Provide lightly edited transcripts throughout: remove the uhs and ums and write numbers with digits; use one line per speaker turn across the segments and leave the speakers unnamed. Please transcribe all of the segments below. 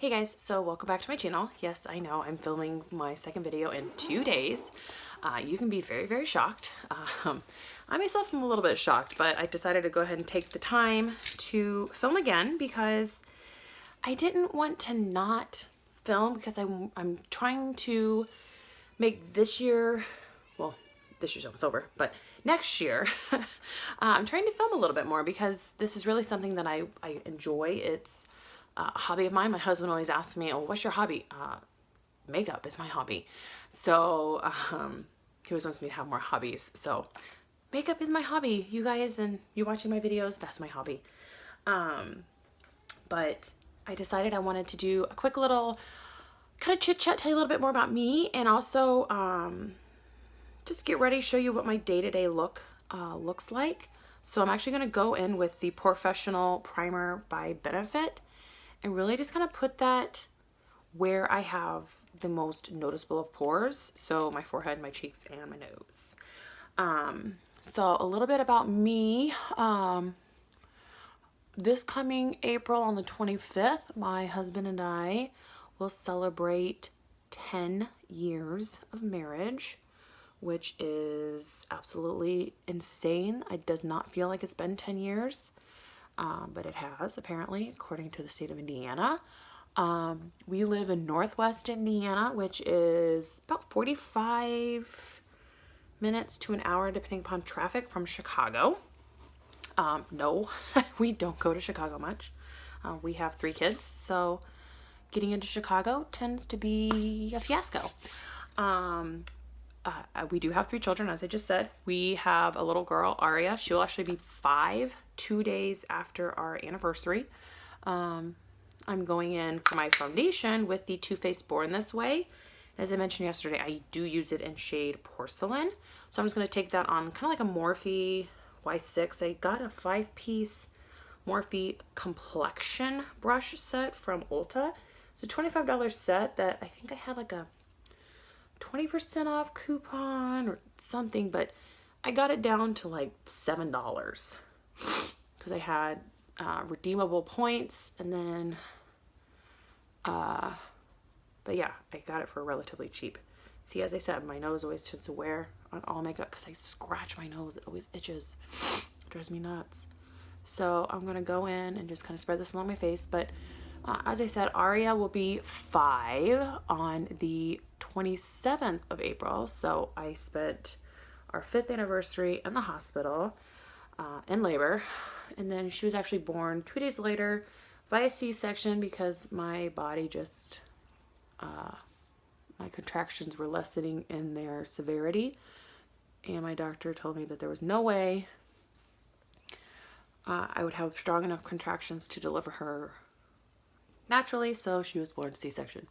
Hey guys, so welcome back to my channel. Yes, I know I'm filming my second video in 2 days. You can be very, very shocked. I myself am a little bit shocked, but I decided to go ahead and take the time to film again because I didn't want to not film because I'm trying to make this year, well, this year's almost over, but next year, I'm trying to film a little bit more because this is really something that I enjoy. It's a hobby of mine. My husband always asks me, oh, what's your hobby? Makeup is my hobby. So he always wants me to have more hobbies. So makeup is my hobby, you guys, and you watching my videos, that's my hobby. But I decided I wanted to do a quick little kind of chit chat, tell you a little bit more about me, and also just get ready, show you what my day-to-day look looks like. So I'm actually going to go in with the Professional Primer by Benefit and really just kind of put that where I have the most noticeable of pores. So my forehead, my cheeks, and my nose. So a little bit about me. This coming April on the 25th, my husband and I will celebrate 10 years of marriage, which is absolutely insane. It does not feel like it's been 10 years, but it has, apparently, according to the state of Indiana. We live in Northwest Indiana, which is about 45 minutes to an hour, depending upon traffic, from Chicago. No, we don't go to Chicago much. We have 3 kids, so getting into Chicago tends to be a fiasco. We do have 3 children, as I just said. We have a little girl, Aria. She'll actually be 5, 2 days after our anniversary. I'm going in for my foundation with the Too Faced Born This Way. As I mentioned yesterday, I do use it in shade Porcelain. So I'm just going to take that on kind of like a Morphe Y6. I got a 5-piece Morphe complexion brush set from Ulta. It's a $25 set that I think I had like a 20% off coupon or something, but I got it down to like $7 because I had redeemable points, and then but yeah, I got it for relatively cheap. See, as I said, my nose always tends to wear on all makeup because I scratch my nose. It always itches. It drives me nuts. So I'm gonna go in and just kind of spread this along my face. But as I said, Aria will be 5 on the 27th of April. So I spent our 5th anniversary in the hospital in labor. And then she was actually born 2 days later via C-section because my body just, my contractions were lessening in their severity. And my doctor told me that there was no way I would have strong enough contractions to deliver her naturally, so she was born C-section.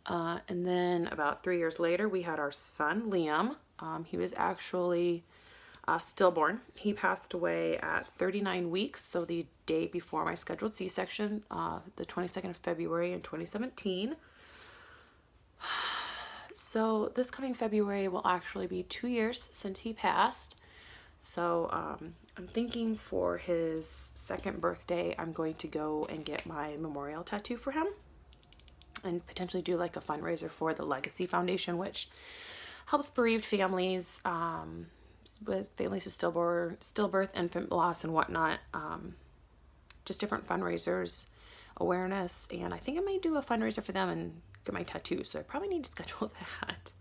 And then about 3 years later, we had our son, Liam. He was actually stillborn. He passed away at 39 weeks, so the day before my scheduled C-section, the 22nd of February in 2017. So this coming February will actually be 2 years since he passed. So I'm thinking for his 2nd birthday, I'm going to go and get my memorial tattoo for him and potentially do like a fundraiser for the Legacy Foundation, which helps bereaved families with stillbirth, infant loss, and whatnot. Just different fundraisers, awareness, and I think I might do a fundraiser for them and get my tattoo. So I probably need to schedule that.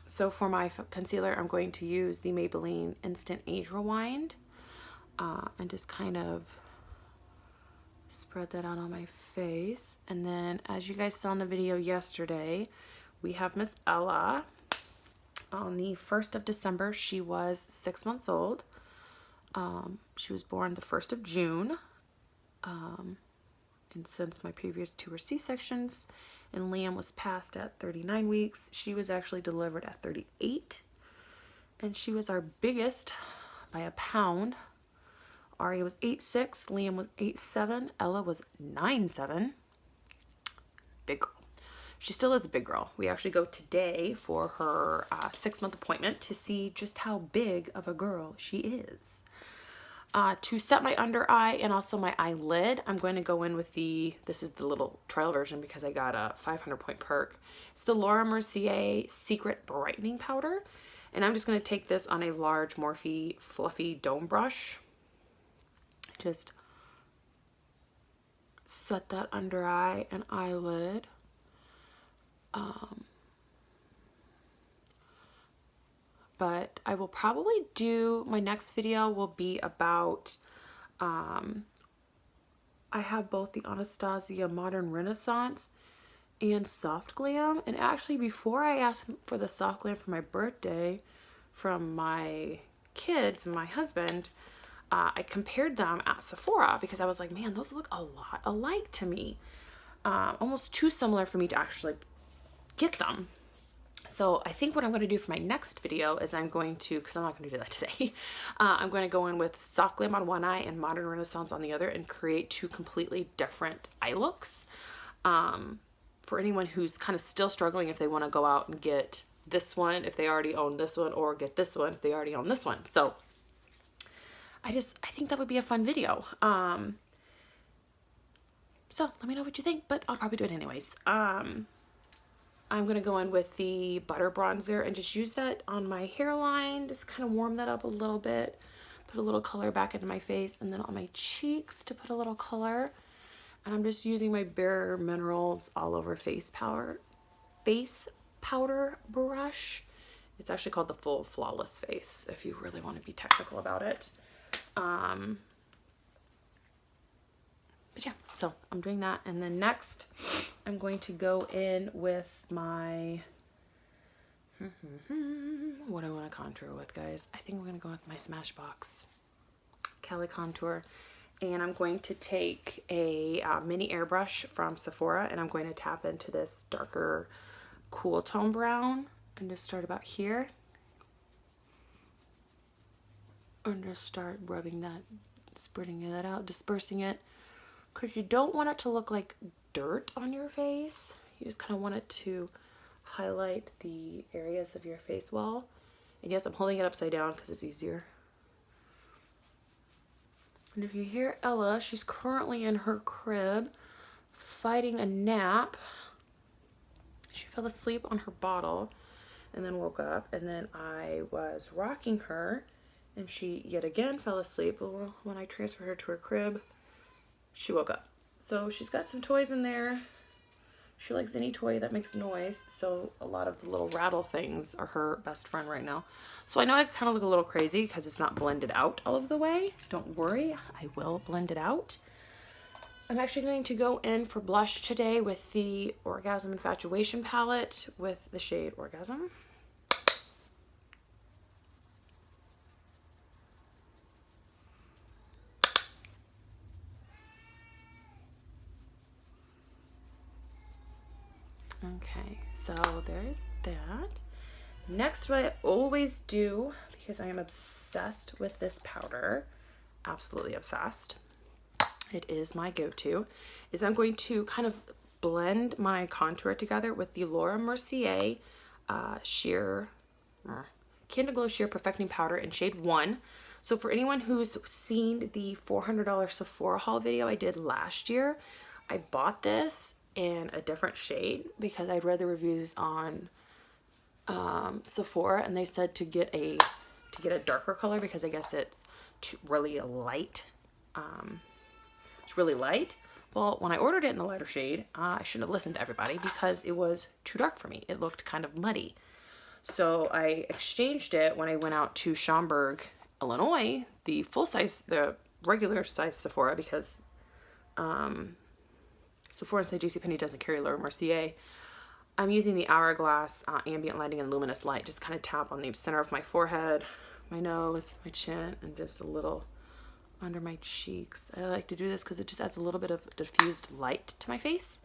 So for my concealer, I'm going to use the Maybelline Instant Age Rewind and just kind of spread that out on my face. And then, as you guys saw in the video yesterday, we have Miss Ella. On the 1st of December, she was 6 months old. She was born the 1st of June. And since my previous 2 were C-sections, and Liam was passed at 39 weeks, she was actually delivered at 38. And she was our biggest by a pound. Aria was 8'6", Liam was 8'7", Ella was 9'7". Big girl. She still is a big girl. We actually go today for her 6-month appointment to see just how big of a girl she is. To set my under eye and also my eyelid, I'm going to go in with this is the little trial version because I got a 500 point perk. It's the Laura Mercier Secret Brightening Powder. And I'm just going to take this on a large Morphe fluffy dome brush. Just set that under eye and eyelid. But I will probably do, my next video will be about, I have both the Anastasia Modern Renaissance and Soft Glam. And actually before I asked for the Soft Glam for my birthday from my kids and my husband, I compared them at Sephora because I was like, man, those look a lot alike to me. Almost too similar for me to actually get them. So I think what I'm going to do for my next video is I'm going to, because I'm not going to do that today, I'm going to go in with Soft Glam on one eye and Modern Renaissance on the other and create two completely different eye looks. For anyone who's kind of still struggling if they want to go out and get this one if they already own this one, or get this one if they already own this one. So I think that would be a fun video. So let me know what you think, but I'll probably do it anyways. I'm going to go in with the butter bronzer and just use that on my hairline, just kind of warm that up a little bit, put a little color back into my face, and then on my cheeks to put a little color. And I'm just using my Bare Minerals All Over Face Powder brush. It's actually called the Full Flawless Face if you really want to be technical about it. But yeah, so I'm doing that. And then next I'm going to go in with my, what do I want to contour with, guys? I think we're going to go with my Smashbox Cali Contour. And I'm going to take a mini airbrush from Sephora and I'm going to tap into this darker cool tone brown and just start about here. And just start rubbing that, spreading that out, dispersing it. Because you don't want it to look like dirt on your face. You just kind of want it to highlight the areas of your face well. And yes, I'm holding it upside down because it's easier. And if you hear Ella, she's currently in her crib fighting a nap. She fell asleep on her bottle and then woke up, and then I was rocking her and she yet again fell asleep. Well, when I transferred her to her crib, she woke up. So she's got some toys in there. She likes any toy that makes noise. So a lot of the little rattle things are her best friend right now. So I know I kind of look a little crazy because it's not blended out all of the way. Don't worry, I will blend it out. I'm actually going to go in for blush today with the Orgasm Infatuation palette with the shade Orgasm. Okay, so there's that. Next, what I always do, because I am obsessed with this powder, absolutely obsessed, it is my go-to, is I'm going to kind of blend my contour together with the Laura Mercier Candle Glow Sheer Perfecting Powder in shade 1. So for anyone who's seen the $400 Sephora haul video I did last year, I bought this in a different shade because I'd read the reviews on Sephora and they said to get a darker color because I guess it's really light. It's really light. Well, when I ordered it in the lighter shade, I shouldn't have listened to everybody because it was too dark for me. It looked kind of muddy. So I exchanged it when I went out to Schaumburg, Illinois, the regular size Sephora, because Sephora inside JCPenney doesn't carry Laura Mercier. I'm using the Hourglass Ambient Lighting and Luminous Light. Just kind of tap on the center of my forehead, my nose, my chin, and just a little under my cheeks. I like to do this because it just adds a little bit of diffused light to my face.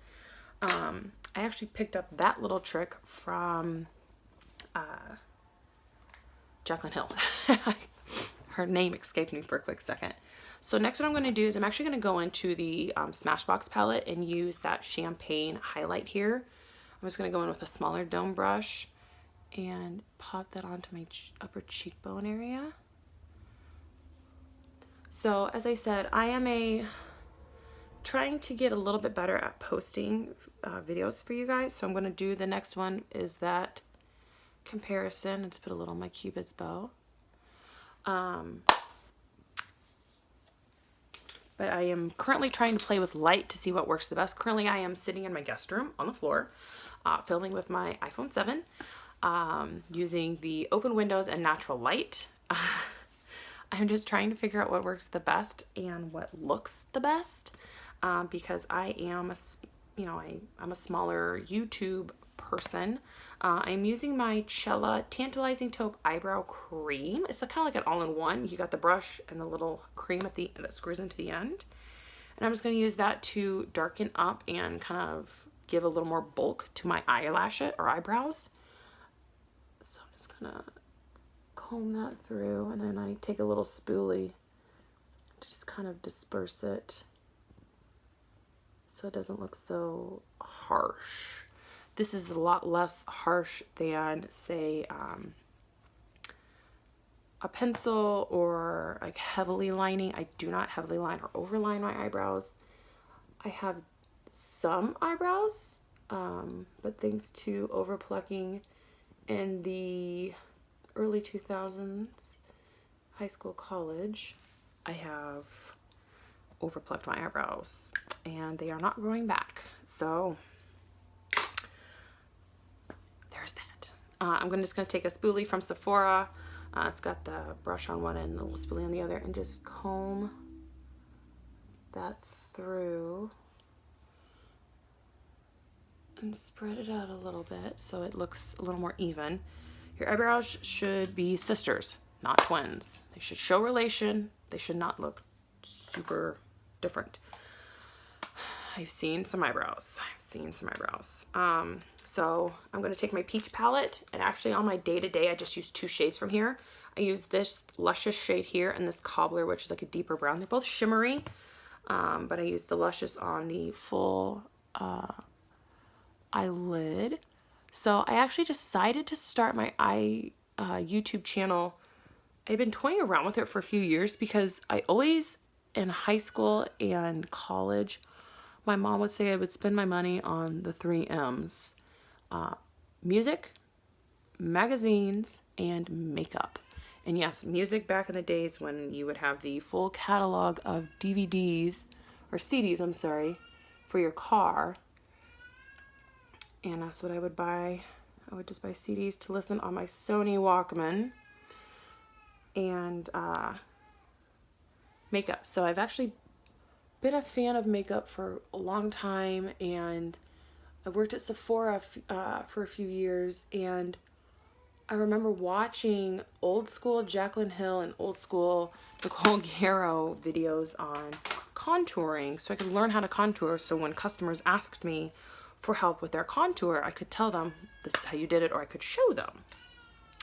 I actually picked up that little trick from Jaclyn Hill. Her name escaped me for a quick second. So next what I'm going to do is I'm actually going to go into the Smashbox palette and use that champagne highlight here. I'm just going to go in with a smaller dome brush and pop that onto my upper cheekbone area. So as I said, I am trying to get a little bit better at posting videos for you guys. So I'm going to do the next one is that comparison. I just put a little on my Cupid's bow. But I am currently trying to play with light to see what works the best. Currently I am sitting in my guest room on the floor, filming with my iPhone 7, using the open windows and natural light. I'm just trying to figure out what works the best and what looks the best, because I am I'm a smaller YouTube person. I'm using my Chella Tantalizing Taupe Eyebrow Cream. It's kind of like an all-in-one. You got the brush and the little cream that screws into the end. And I'm just going to use that to darken up and kind of give a little more bulk to my eyelash or eyebrows. So I'm just going to comb that through, and then I take a little spoolie to just kind of disperse it so it doesn't look so harsh. This is a lot less harsh than, say, a pencil or like heavily lining. I do not heavily line or overline my eyebrows. I have some eyebrows, but thanks to overplucking in the early 2000s, high school, college, I have overplucked my eyebrows and they are not growing back. So there's that. I'm just going to take a spoolie from Sephora. It's got the brush on one end and the little spoolie on the other, and just comb that through and spread it out a little bit so it looks a little more even. Your eyebrows should be sisters, not twins. They should show relation. They should not look super different. I've seen some eyebrows. So I'm going to take my peach palette, and actually on my day-to-day I just use two shades from here. I use this Luscious shade here and this Cobbler, which is like a deeper brown. They're both shimmery, but I use the Luscious on the full eyelid. So I actually decided to start my YouTube channel. I've been toying around with it for a few years because I always, in high school and college, my mom would say I would spend my money on the 3 M's. Music, magazines, and makeup. And yes, music back in the days when you would have the full catalog of DVDs, or CDs, I'm sorry, for your car. And that's what I would buy. I would just buy CDs to listen on my Sony Walkman. And makeup. So I've actually been a fan of makeup for a long time, and I worked at Sephora for a few years, and I remember watching old school Jaclyn Hill and old school Nicole Guerrero videos on contouring so I could learn how to contour, so when customers asked me for help with their contour, I could tell them this is how you did it, or I could show them.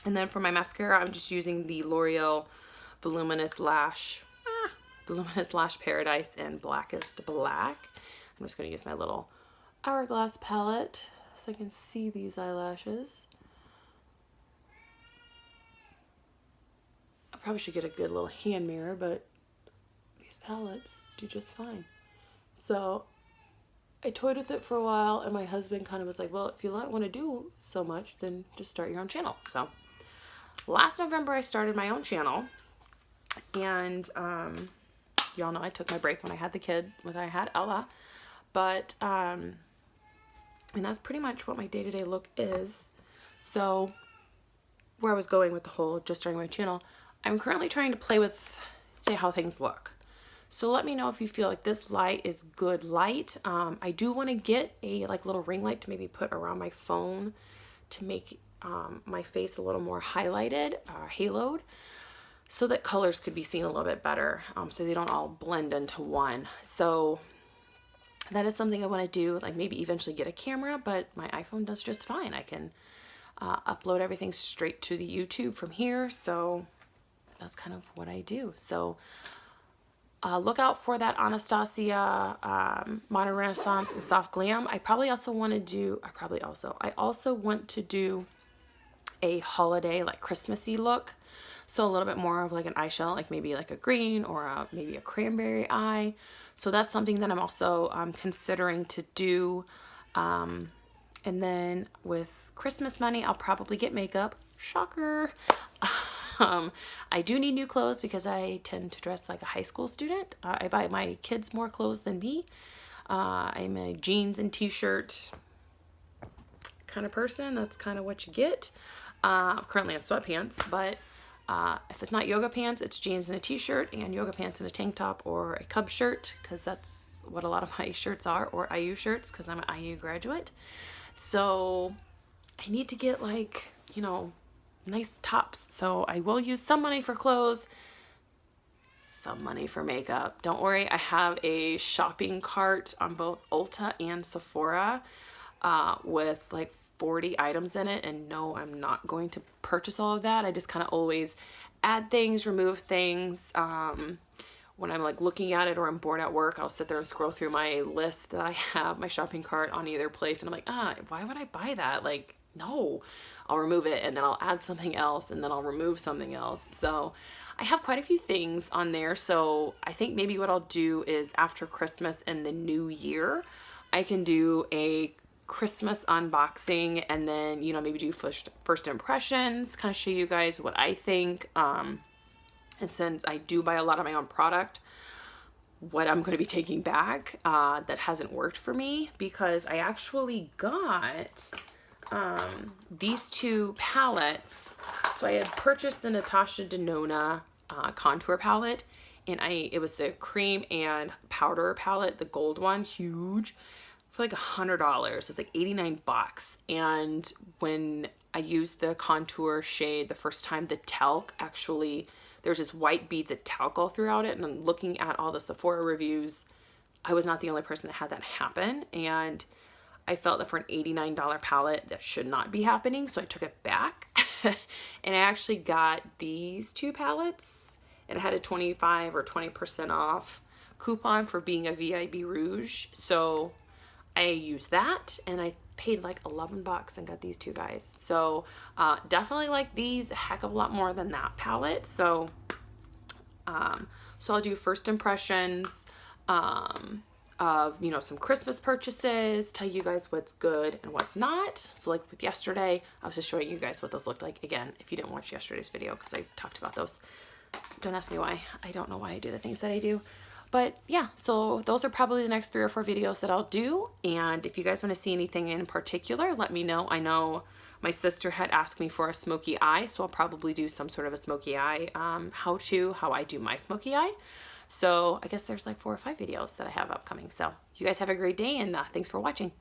And then for my mascara, I'm just using the L'Oreal Voluminous Lash Paradise in Blackest Black. I'm just going to use my little Hourglass palette so I can see these eyelashes. I probably should get a good little hand mirror, but these palettes do just fine. So I toyed with it for a while, and my husband kind of was like, well, if you want to do so much, then just start your own channel. So last November I started my own channel, and y'all know I took my break when I had the kid, when I had Ella, but and that's pretty much what my day-to-day look is. So where I was going with the whole just starting my channel, I'm currently trying to play with how things look. So let me know if you feel like this light is good light. I do want to get a little ring light to maybe put around my phone to make my face a little more highlighted, haloed, so that colors could be seen a little bit better, so they don't all blend into one. So that is something I want to do, like maybe eventually get a camera, but my iPhone does just fine. I can upload everything straight to the YouTube from here, so that's kind of what I do. So look out for that Anastasia Modern Renaissance and Soft Glam. I also want to do a holiday, like Christmassy look. So a little bit more of like an eye shell, like maybe like a green or maybe a cranberry eye. So that's something that I'm also considering to do. And then with Christmas money, I'll probably get makeup. Shocker. I do need new clothes because I tend to dress like a high school student. I buy my kids more clothes than me. I'm a jeans and t-shirt kind of person. That's kind of what you get. Currently in sweatpants, but if it's not yoga pants, it's jeans and a t-shirt, and yoga pants and a tank top or a Cub shirt, because that's what a lot of my shirts are, or IU shirts, because I'm an IU graduate. So I need to get like, you know, nice tops. So I will use some money for clothes, some money for makeup. Don't worry, I have a shopping cart on both Ulta and Sephora with like 40 items in it, and no, I'm not going to purchase all of that. I just kind of always add things, remove things. When I'm like looking at it or I'm bored at work, I'll sit there and scroll through my list that I have, my shopping cart on either place, and I'm like, why would I buy that? Like, no. I'll remove it, and then I'll add something else, and then I'll remove something else. So I have quite a few things on there. So I think maybe what I'll do is after Christmas and the new year, I can do a Christmas unboxing, and then, you know, maybe do first impressions, kind of show you guys what I think. And since I do buy a lot of my own product, what I'm going to be taking back that hasn't worked for me, because I actually got these two palettes. So I had purchased the Natasha Denona contour palette, and it was the cream and powder palette, the gold one, huge, for like $100. It's like 89 bucks. And when I used the contour shade the first time, the talc actually, there's just white beads of talc all throughout it. And I'm looking at all the Sephora reviews, I was not the only person that had that happen. And I felt that for an $89 palette, that should not be happening. So I took it back and I actually got these two palettes, and it had a 25 or 20% off coupon for being a VIB Rouge. So I used that, and I paid like 11 bucks and got these two guys. So definitely like these a heck of a lot more than that palette. So so I'll do first impressions of, you know, some Christmas purchases, tell you guys what's good and what's not. So like with yesterday, I was just showing you guys what those looked like. Again, if you didn't watch yesterday's video, because I talked about those, don't ask me why. I don't know why I do the things that I do. But yeah, so those are probably the next 3 or 4 videos that I'll do. And if you guys want to see anything in particular, let me know. I know my sister had asked me for a smoky eye, so I'll probably do some sort of a smoky eye how I do my smoky eye. So I guess there's like 4 or 5 videos that I have upcoming. So you guys have a great day, and thanks for watching.